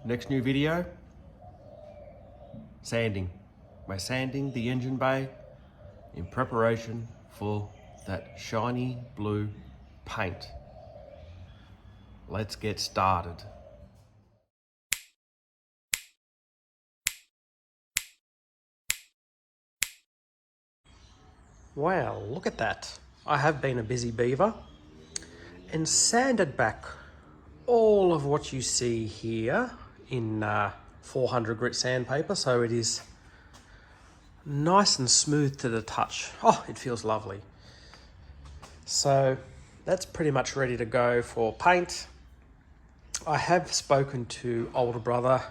Next new video, sanding. We're sanding the engine bay in preparation for that shiny blue paint. Let's get started. Wow, look at that. I have been a busy beaver and sanded back all of what you see here in 400 grit sandpaper, so it is nice and smooth to the touch. Oh, it feels lovely. So that's pretty much ready to go for paint. I have spoken to older brother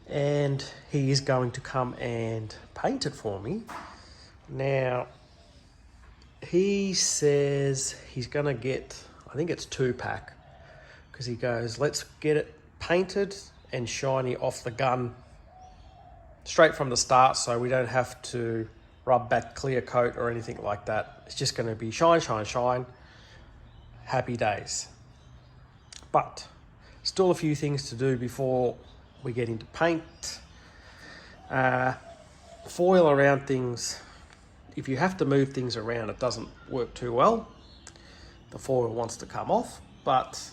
and he is going to come and paint it for me. Now, he says he's gonna get, I think it's 2-pack, because he goes, let's get it painted and shiny off the gun straight from the start, so we don't have to rub back clear coat or anything like that. It's just gonna be shine, shine, shine, happy days. But still a few things to do before we get into paint. Foil around things. If you have to move things around, it doesn't work too well. The foil wants to come off, but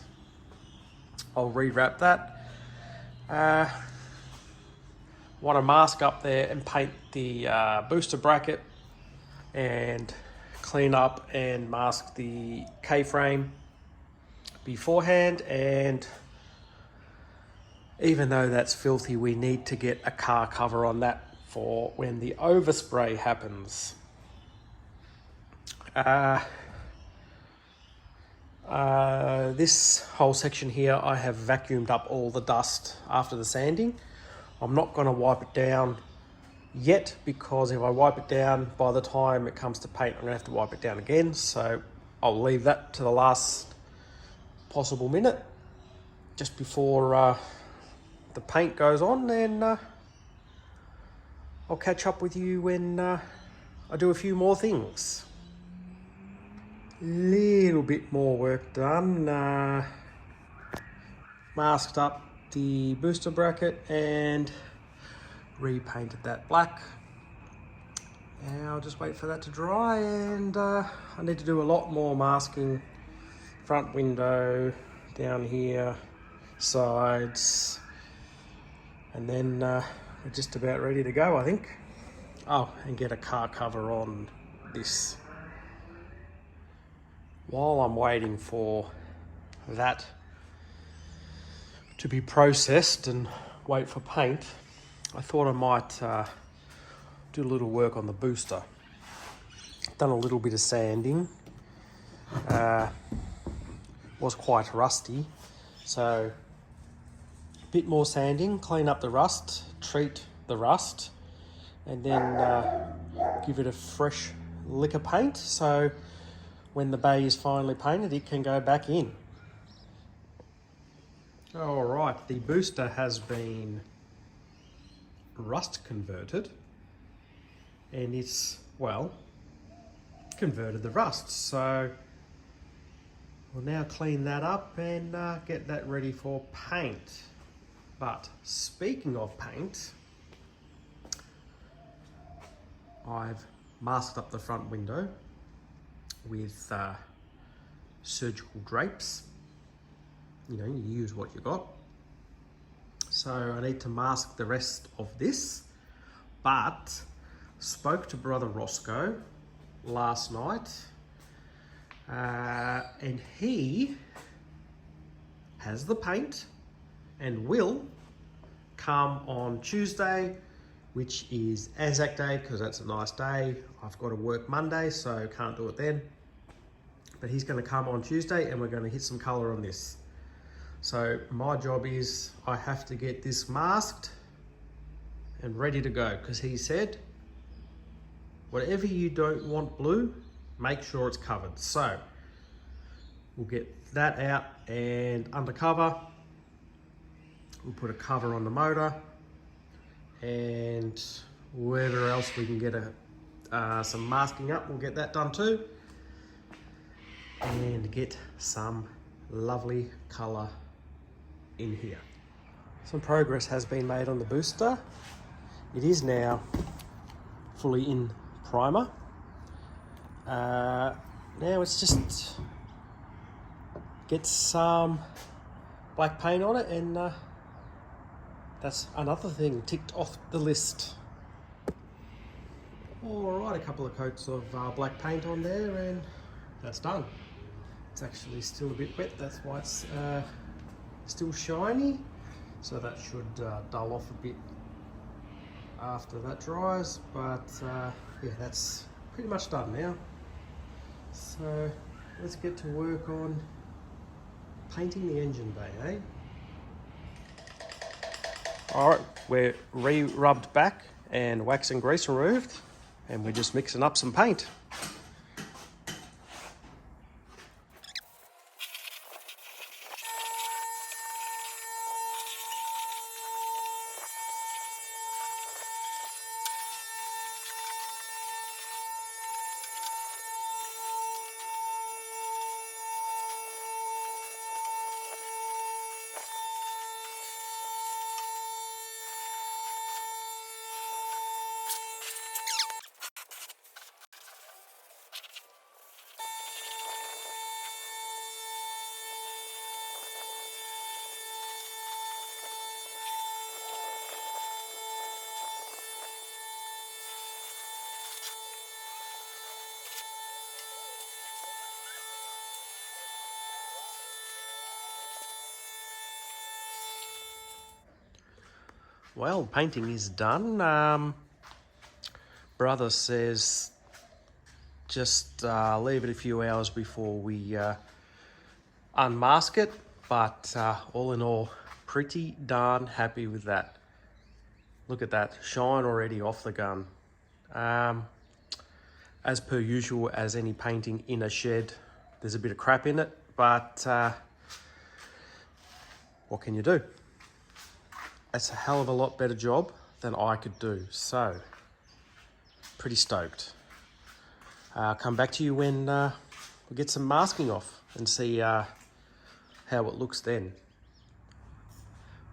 I'll rewrap that. Want to mask up there and paint the booster bracket and clean up and mask the K-frame beforehand. And even though that's filthy, we need to get a car cover on that for when the overspray happens. This whole section here, I have vacuumed up all the dust after the sanding. I'm not going to wipe it down yet, because if I wipe it down, by the time it comes to paint, I'm going to have to wipe it down again. So I'll leave that to the last possible minute, just before the paint goes on, and I'll catch up with you when I do a few more things. Little bit more work done. Masked up the booster bracket and repainted that black. Now I'll just wait for that to dry, and I need to do a lot more masking. Front window, down here, sides, and then we're just about ready to go, I think. Oh, and get a car cover on this. While I'm waiting for that to be processed and wait for paint, I thought I might do a little work on the booster. Done a little bit of sanding. Was quite rusty, so a bit more sanding, clean up the rust, treat the rust, and then give it a fresh lick of paint, so when the bay is finally painted, it can go back in. All right, the booster has been rust converted, and it's, well, converted the rust. So we'll now clean that up and get that ready for paint. But speaking of paint, I've masked up the front window with surgical drapes. You know, you use what you got. So I need to mask the rest of this, but spoke to Brother Roscoe last night, and he has the paint and will come on Tuesday, which is Anzac Day, because that's a nice day. I've got to work Monday, so can't do it then. But he's going to come on Tuesday, and we're going to hit some colour on this. So my job is I have to get this masked and ready to go, because he said, whatever you don't want blue, make sure it's covered. So we'll get that out and undercover. We'll put a cover on the motor, and wherever else we can get some masking up, we'll get that done too, and get some lovely colour in here. some progress has been made on the booster. It is now fully in primer. Now it's just get some black paint on it, and that's another thing ticked off the list. Alright, a couple of coats of black paint on there and that's done. It's actually still a bit wet, that's why it's still shiny, so that should dull off a bit after that dries, but yeah, that's pretty much done now. So let's get to work on painting the engine bay, eh? Alright, we're re-rubbed back and wax and grease removed, and we're just mixing up some paint. Well, painting is done. Brother says just leave it a few hours before we unmask it, but all in all, pretty darn happy with that. Look at that, shine already off the gun. As per usual, as any painting in a shed, there's a bit of crap in it, but what can you do? That's a hell of a lot better job than I could do, so pretty stoked. Come back to you when we get some masking off and see how it looks then.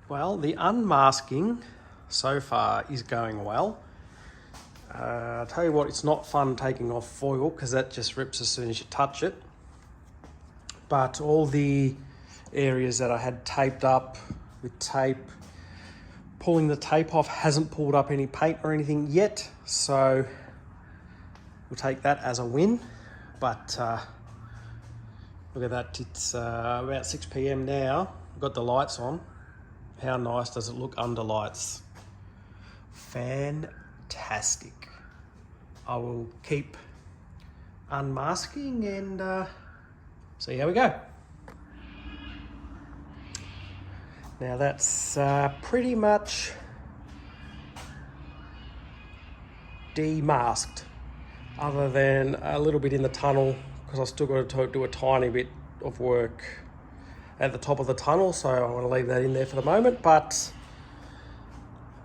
Well, the unmasking so far is going well. I'll tell you what, it's not fun taking off foil because that just rips as soon as you touch it. But all the areas that I had taped up with tape, pulling the tape off hasn't pulled up any paint or anything yet, so we'll take that as a win. But look at that, it's about 6 PM now. I've got the lights on. How nice does it look under lights? Fantastic. I will keep unmasking and see how we go. Now that's pretty much demasked, other than a little bit in the tunnel, because I've still got to do a tiny bit of work at the top of the tunnel, so I want to leave that in there for the moment. But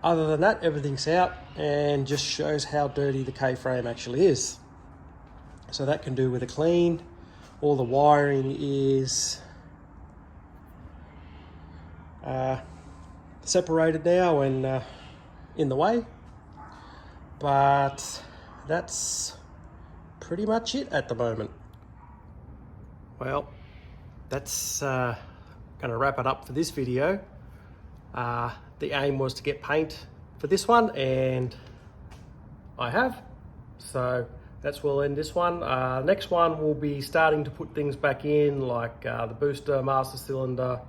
other than that, everything's out and just shows how dirty the K-frame actually is. So that can do with a clean. All the wiring is separated now and in the way, but that's pretty much it at the moment. Well, that's going to wrap it up for this video. The aim was to get paint for this one, and I have, so that's where we'll end this one. Next one we'll be starting to put things back in, like the booster, master cylinder,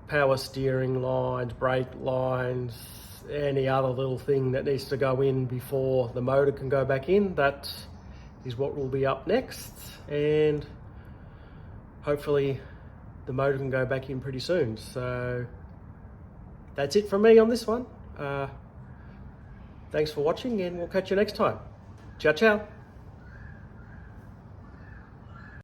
power steering lines, brake lines, any other little thing that needs to go in before the motor can go back in. That is what will be up next, and hopefully the motor can go back in pretty soon. So that's it from me on this one. Thanks for watching, and we'll catch you next time. Ciao, ciao.